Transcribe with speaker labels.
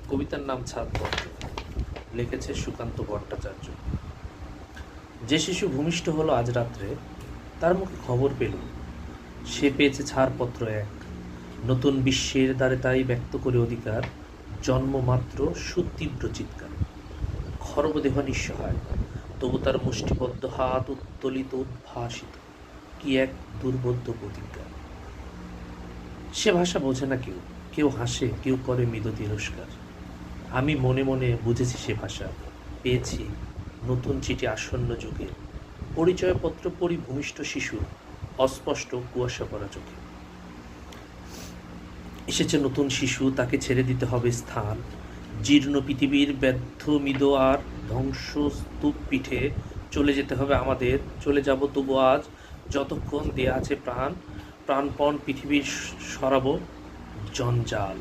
Speaker 1: কবিতার নাম ছাদপত্র, লিখেছে সুকান্ত ভট্টাচার্য। যে শিশু ভূমিষ্ঠ হলো আজ রাত্রে, তার মুখে খবর পেল সে পেয়েছে ছাড়পত্র এক। নতুন বিশ্বের দ্বারে তাই ব্যক্ত করে অধিকার, জন্মমাত্র সুতীব্র চিৎকার। খর্বদেহ নিঃসহায়, তবু তার মুষ্টিবদ্ধ হাত উত্তোলিত উদ্ভাসিত, কি এক দুর্বোধ্য প্রতিজ্ঞা। সে ভাষা বোঝে না কেউ, কেউ হাসে, কেউ করে মৃদু তিরস্কার। আমি মনে মনে বুঝেছি সে ভাষা, পেয়েছি নতুন চিঠি আসন্ন যুগে। পরিচয়পত্র পড়ি ভূমিষ্ঠ শিশু, অস্পষ্ট কুয়াশা পড়া চোখে। এসেছে নতুন শিশু, তাকে ছেড়ে দিতে হবে স্থান। জীর্ণ পৃথিবীর ব্যর্থ মিদ আর ধ্বংসস্তূপ পিঠে চলে যেতে হবে আমাদের। চলে যাব তবু আজ, যতক্ষণ দেয়া আছে প্রাণ। প্রাণপণ পৃথিবীর সরাব জঞ্জাল।